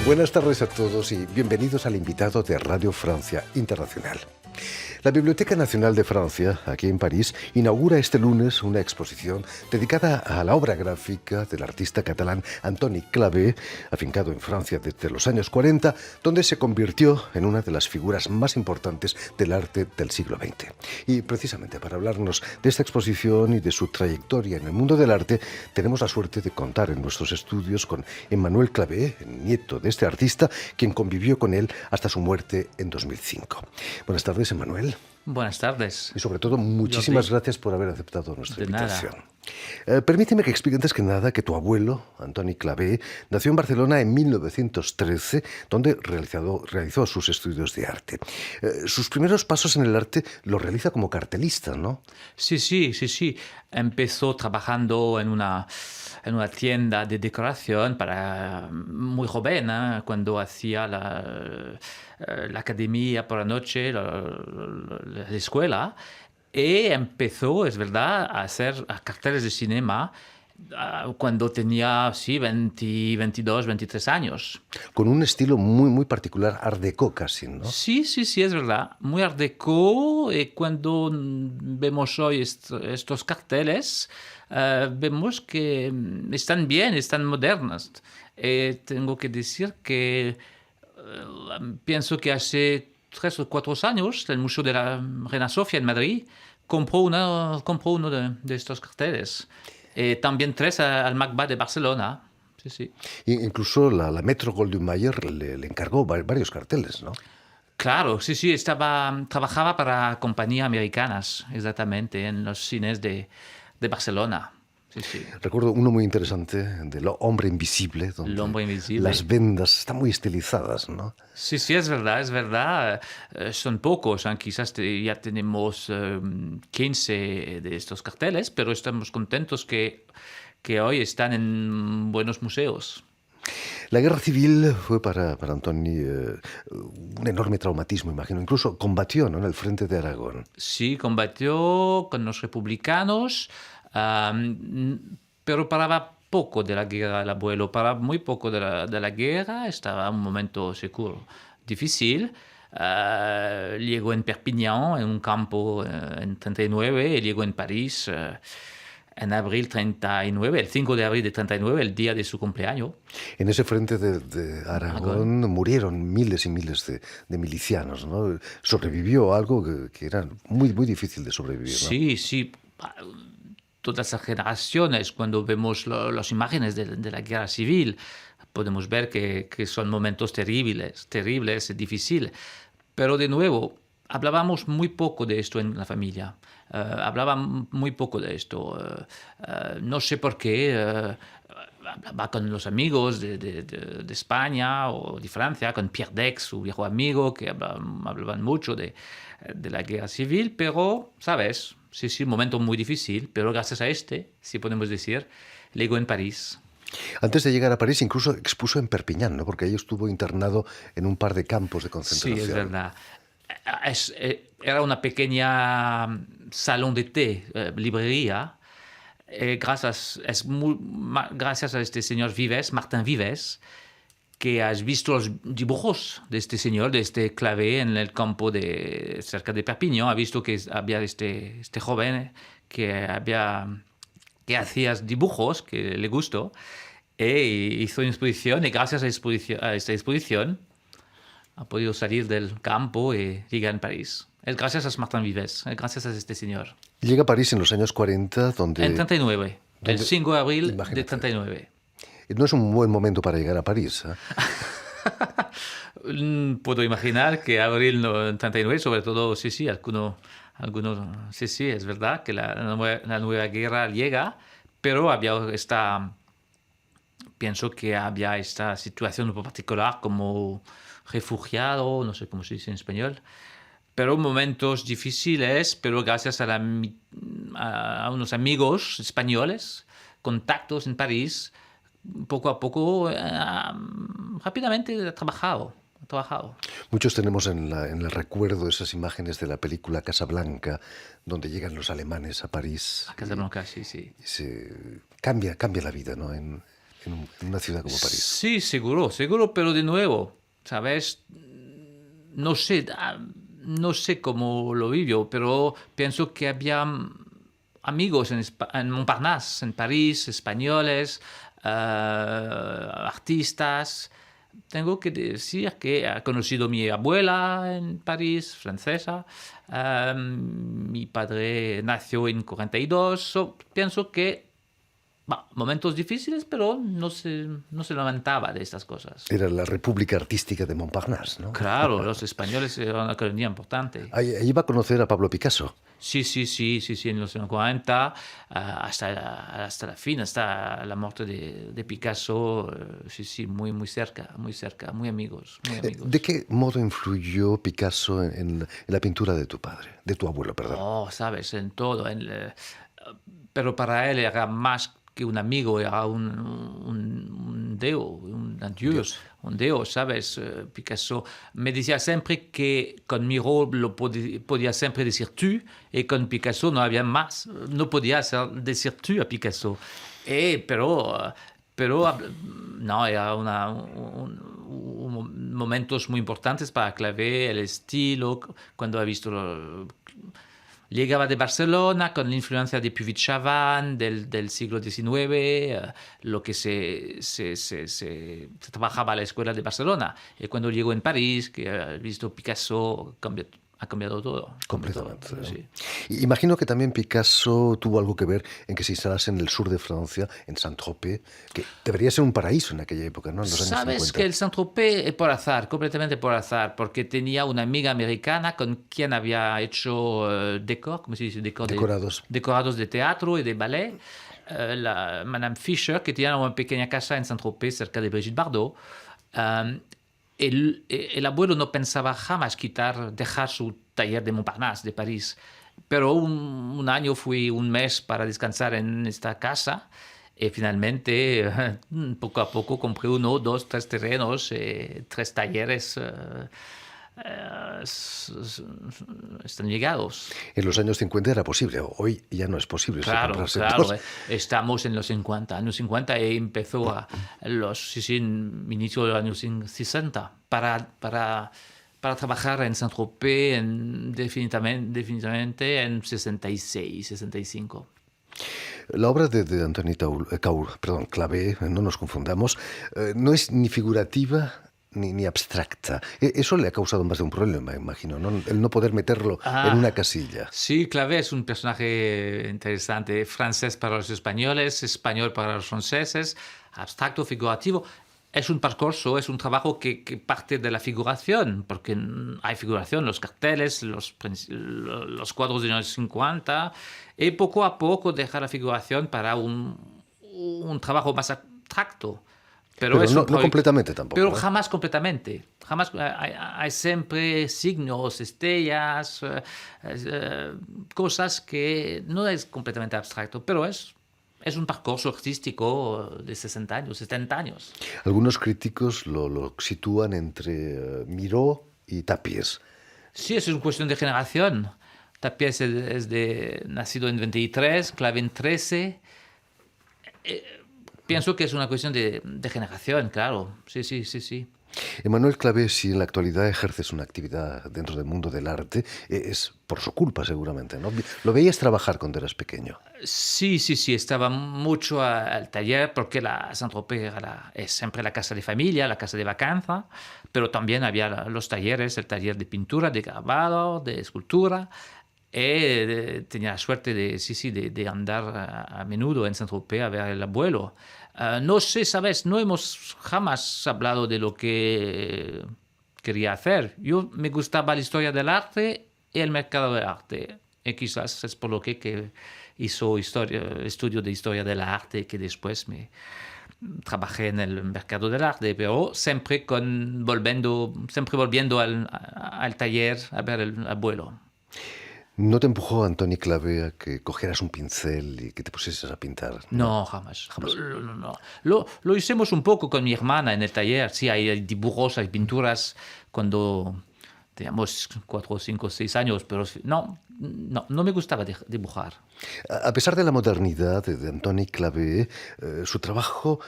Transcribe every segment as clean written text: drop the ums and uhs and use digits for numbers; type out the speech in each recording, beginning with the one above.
Buenas tardes a todos y bienvenidos al invitado de Radio Francia Internacional. La Biblioteca Nacional de Francia, aquí en París, inaugura este lunes una exposición dedicada a la obra gráfica del artista catalán Antoni Clavé, afincado en Francia desde los años 40, donde se convirtió en una de las figuras más importantes del arte del siglo XX. Y precisamente para hablarnos de esta exposición y de su trayectoria en el mundo del arte, tenemos la suerte de contar en nuestros estudios con Emmanuel Clavé, el nieto de este artista, quien convivió con él hasta su muerte en 2005. Buenas tardes, Emmanuel. Buenas tardes. Y sobre todo, muchísimas gracias por haber aceptado nuestra invitación. Nada. Permíteme que explique antes que nada que tu abuelo, Antoni Clavé, nació en Barcelona en 1913, donde realizó sus estudios de arte. Sus primeros pasos en el arte los realiza como cartelista, ¿no? Sí. Empezó trabajando en una tienda de decoración para muy joven, ¿eh? Cuando hacía la academia por la noche, la escuela. Y empezó, es verdad, a hacer carteles de cinema cuando tenía, 22, 23 años. Con un estilo muy particular, art déco casi, ¿no? Sí, es verdad. Muy art déco. Y cuando vemos hoy estos carteles, vemos que están bien, están modernos. Tengo que decir que pienso que hace 3 o 4 años el Museo de la Reina Sofía en Madrid compró uno de estos carteles. También 3 al MACBA de Barcelona. Sí. Incluso la Metro Goldwyn Mayer le encargó varios carteles, ¿no? Claro, sí, trabajaba para compañías americanas, exactamente, en los cines de Barcelona. Sí. Recuerdo uno muy interesante del Hombre Invisible, donde El Hombre Invisible. Las vendas están muy estilizadas, ¿no? Sí, es verdad. Son pocos, ¿eh? Quizás ya tenemos 15 de estos carteles, pero estamos contentos que hoy están en buenos museos. La guerra civil fue para Antoni un enorme traumatismo, imagino. Incluso combatió, ¿no?, en el frente de Aragón. Sí, combatió con los republicanos, pero paraba poco de la guerra el abuelo, paraba muy poco de la guerra, estaba en un momento seguro difícil. Llegó en Perpignan, en un campo en 39, y llegó en París en abril 39, el 5 de abril de 39, el día de su cumpleaños. En ese frente de Aragón murieron miles y miles de milicianos, ¿no? Sobrevivió algo que era muy difícil de sobrevivir, ¿no? Sí. Todas las generaciones, cuando vemos las imágenes de la guerra civil, podemos ver que son momentos terribles y difíciles. Pero de nuevo, hablábamos muy poco de esto en la familia. Hablaban muy poco de esto. No sé por qué. Hablaba con los amigos de España o de Francia, con Pierre Dex, su viejo amigo, que hablaban mucho de la guerra civil, pero, ¿sabes? Sí, un momento muy difícil, pero gracias a si podemos decir, llegó en París. Antes de llegar a París, incluso expuso en Perpiñán, ¿no? Porque ahí estuvo internado en un par de campos de concentración. Sí, es verdad. Era una pequeña salón de té, librería. Gracias a este señor Vives, Martin Vives, que has visto los dibujos de este señor, de este Clavé en el campo cerca de Perpignan. Ha visto que había este joven que hacía dibujos, que le gustó, e hizo una exposición, y gracias a esta exposición ha podido salir del campo y llegar a París. Es gracias a Martin Vives, es gracias a este señor. Llega a París en los años 40, donde... En 39, el 5 de abril, imagínate, de 39. No es un buen momento para llegar a París, ¿eh? Puedo imaginar que abril 39, sobre todo, algunos, sí, es verdad que la nueva guerra llega, pero pienso que había esta situación un poco particular como refugiado, no sé cómo se dice en español, pero momentos difíciles, pero gracias a unos amigos españoles, contactos en París, poco a poco, rápidamente ha trabajado. Muchos tenemos en el recuerdo esas imágenes de la película Casablanca, donde llegan los alemanes a París. A Casablanca, sí. Cambia la vida, ¿no?, en en una ciudad como París. Sí, seguro, pero de nuevo, ¿sabes? No sé, no sé cómo lo vivió, pero pienso que había amigos en Montparnasse, en París, españoles, artistas. Tengo que decir que he conocido a mi abuela en París, francesa. Mi padre nació en 42. Pienso que momentos difíciles, pero no se lamentaba de estas cosas. Era la República Artística de Montparnasse, ¿no? Claro, los españoles eran una colonia importante. Ahí iba a conocer a Pablo Picasso. Sí, en los años 40, hasta la fin, hasta la muerte de Picasso, sí, muy cerca, muy amigos. ¿De qué modo influyó Picasso en la pintura de tu padre, de tu abuelo, perdón? Oh, sabes, en todo. Pero para él era más que un amigo, era un deo, Dios. un deo, ¿sabes? Picasso me decía siempre que con Miro lo podía siempre decir tú, y con Picasso no había más, no podía decir tú a Picasso. Pero no, era momentos muy importantes para Clavé, el estilo, cuando ha visto. Llegaba de Barcelona con la influencia de Puvis Chavannes del siglo XIX, lo que se trabajaba a la escuela de Barcelona. Y cuando llegó en París, que ha visto Picasso, ha cambiado todo. Completamente. Todo, sí. Imagino que también Picasso tuvo algo que ver en que se instalase en el sur de Francia, en Saint-Tropez, que debería ser un paraíso en aquella época, ¿no? En los años Sabes 50. que el Saint-Tropez es por azar, completamente por azar, porque tenía una amiga americana con quien había hecho ¿cómo se dice? Decorados de teatro y de ballet. La Madame Fisher, que tenía una pequeña casa en Saint-Tropez, cerca de Brigitte Bardot. El abuelo no pensaba jamás dejar su taller de Montparnasse, de París. Pero un año fui un mes para descansar en esta casa y finalmente, poco a poco, compré 1, 2, 3 terrenos, 3 talleres. Están llegados. En los años 50 era posible, hoy ya no es posible. Claro. Estamos en los 50, años 50 y empezó inicio de los años 60 para trabajar en Saint-Tropez definitivamente en 66, 65. La obra de Antoni Clavé, no nos confundamos, no es ni figurativa ni abstracta. Eso le ha causado más de un problema, imagino, ¿no? El no poder meterlo en una casilla. Sí, Clavé es un personaje interesante, francés para los españoles, español para los franceses, abstracto, figurativo. Es un percurso, es un trabajo que parte de la figuración, porque hay figuración, los carteles, los cuadros de los años 50, y poco a poco deja la figuración para un trabajo más abstracto. Pero no completamente tampoco. Pero jamás completamente. Jamás hay siempre signos, estrellas, cosas que no es completamente abstracto, pero es un percurso artístico de 60 años, 70 años. Algunos críticos lo sitúan entre Miró y Tapies. Sí, es una cuestión de generación. Tapies nacido en 23, Clavé en 13. Pienso que es una cuestión de generación, claro. Sí. Emmanuel Clavé, si en la actualidad ejerces una actividad dentro del mundo del arte, es por su culpa seguramente, ¿no? ¿Lo veías trabajar cuando eras pequeño? Sí. Estaba mucho al taller porque la Saint-Tropez es siempre la casa de familia, la casa de vacanza, pero también había los talleres, el taller de pintura, de grabado, de escultura. Tenía la suerte de andar a menudo en Saint-Tropez a ver al abuelo. No sé, ¿sabes? No hemos jamás hablado de lo que quería hacer. Yo me gustaba la historia del arte y el mercado del arte. Y quizás es por lo que hizo estudio de historia del arte que después me trabajé en el mercado del arte, pero siempre volviendo al taller a ver al abuelo. ¿No te empujó Antoni Clavé a que cogieras un pincel y que te pusieses a pintar? No, jamás. No. Lo hicimos un poco con mi hermana en el taller. Sí, hay dibujos, hay pinturas cuando teníamos 4, 5, 6 años, pero no me gustaba dibujar. A pesar de la modernidad de Antoni Clavé, su trabajo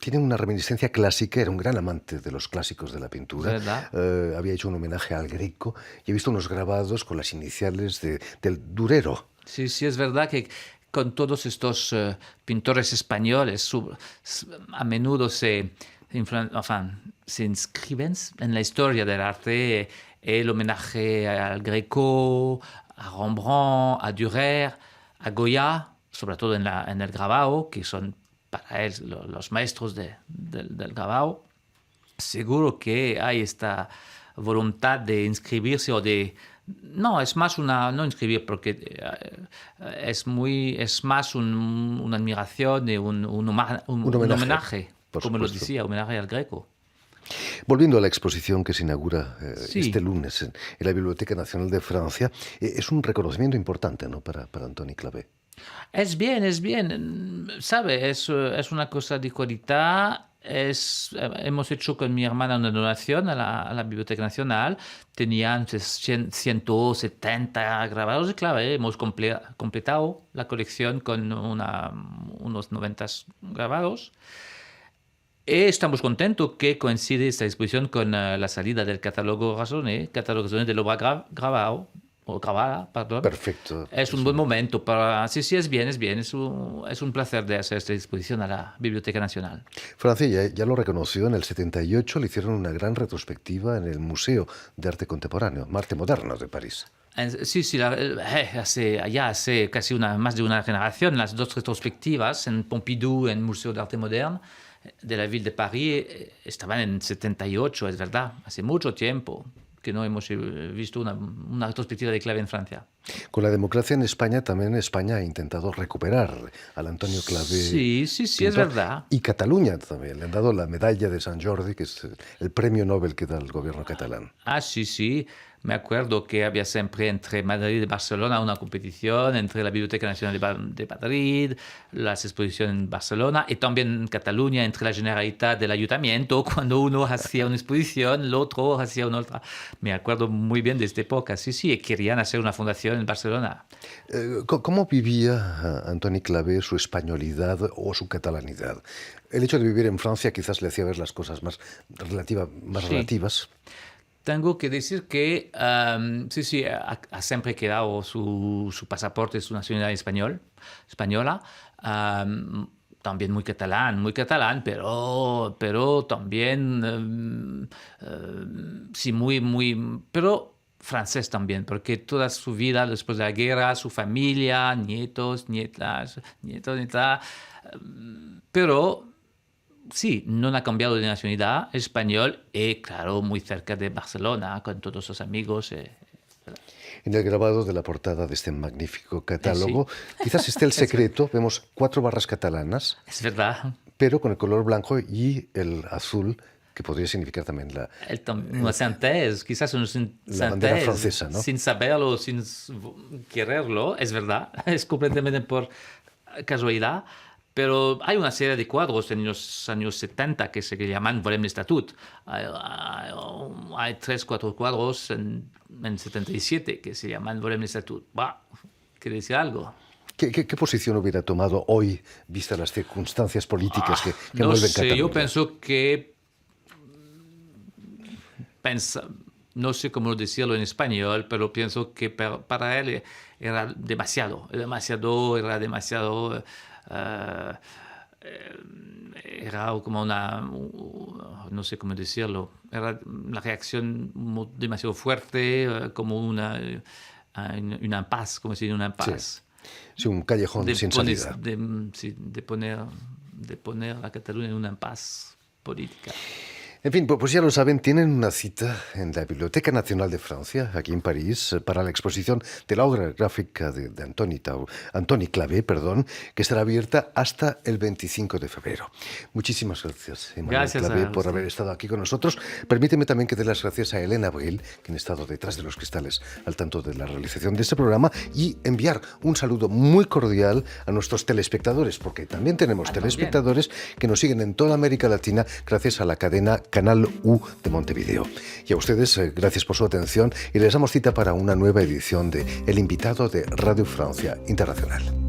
tiene una reminiscencia clásica, era un gran amante de los clásicos de la pintura. ¿Verdad? Había hecho un homenaje al Greco y he visto unos grabados con las iniciales del Durero. Sí, sí, es verdad que con todos estos pintores españoles a menudo se inscriben en la historia del arte, el homenaje al Greco, a Rembrandt, a Dürer, a Goya, sobre todo en el grabado, que son para él los maestros del grabado. Seguro que hay esta voluntad de inscribirse o de... No, es más no inscribir, porque es más una admiración y un homenaje, por como lo supuesto. decía, homenaje al Greco. Volviendo a la exposición que se inaugura Sí. este lunes en la Biblioteca Nacional de Francia, es un reconocimiento importante, ¿no?, para Antoni Clavé. Es bien, ¿sabe? Es una cosa de calidad. Hemos hecho con mi hermana una donación a la Biblioteca Nacional. Tenían 170 grabados de Clavé. Hemos completado la colección con unos 90 grabados. Y estamos contentos que coincide esta exposición con la salida del catálogo Razoné de l'obra grabado, o grabada, perdón. Perfecto. Es un buen momento para... Sí, es bien. Es un placer de hacer esta exposición a la Biblioteca Nacional. Francia ya lo reconoció en el 78, le hicieron una gran retrospectiva en el Museo de Arte Contemporáneo, Arte Moderno de París. Sí, hace casi más de una generación, las dos retrospectivas en Pompidou, en el Museo de Arte Moderno de la Ville de París, estaban en 78, es verdad, hace mucho tiempo que no hemos visto una retrospectiva de Clavé en Francia. Con la democracia en España, también España ha intentado recuperar al Antonio Clavé. Sí, es verdad. Y Cataluña también, le han dado la medalla de Sant Jordi, que es el premio Nobel que da el gobierno catalán. Sí. Me acuerdo que había siempre entre Madrid y Barcelona una competición entre la Biblioteca Nacional de Madrid, las exposiciones en Barcelona y también en Cataluña entre la Generalitat del Ayuntamiento. Cuando uno hacía una exposición, el otro hacía una otra. Me acuerdo muy bien de esta época. Sí, querían hacer una fundación en Barcelona. ¿Cómo vivía Antoni Clavé su españolidad o su catalanidad? El hecho de vivir en Francia quizás le hacía ver las cosas más relativas. Tengo que decir que ha siempre quedado su pasaporte, su nacionalidad española, también muy catalán, pero también, pero francés también, porque toda su vida después de la guerra, su familia, nietos, nietas, pero... Sí, no ha cambiado de nacionalidad, español y, claro, muy cerca de Barcelona, con todos sus amigos. En el grabado de la portada de este magnífico catálogo, quizás esté el secreto, vemos 4 barras catalanas. Es verdad. Pero con el color blanco y el azul, que podría significar también una synthèse, quizás una la bandera francesa, ¿no? Sin saberlo, sin quererlo, es verdad, es completamente por casualidad. Pero hay una serie de cuadros en los años 70 que se llaman Volem l'Estatut. Hay 3, 4 cuadros en 77 que se llaman Volem l'Estatut. ¿Quiere decir algo? ¿Qué posición hubiera tomado hoy, vistas las circunstancias políticas que envuelven Cataluña? Yo pienso que... no sé cómo decirlo en español, pero pienso que para él era demasiado. Era como no sé cómo decirlo, era una reacción demasiado fuerte, como una impasse, como si una impasse. Sí, un callejón sin salida. De poner a Cataluña en una impasse política. En fin, pues ya lo saben, tienen una cita en la Biblioteca Nacional de Francia, aquí en París, para la exposición de la obra gráfica de Antoni Clavé, que estará abierta hasta el 25 de febrero. Muchísimas gracias, Emmanuel Clavé, por haber estado aquí con nosotros. Permíteme también que dé las gracias a Elena Abril, quien ha estado detrás de los cristales al tanto de la realización de este programa, y enviar un saludo muy cordial a nuestros telespectadores, porque también tenemos telespectadores que nos siguen en toda América Latina gracias a la cadena Canal U de Montevideo. Y a ustedes, gracias por su atención y les damos cita para una nueva edición de El invitado de Radio Francia Internacional.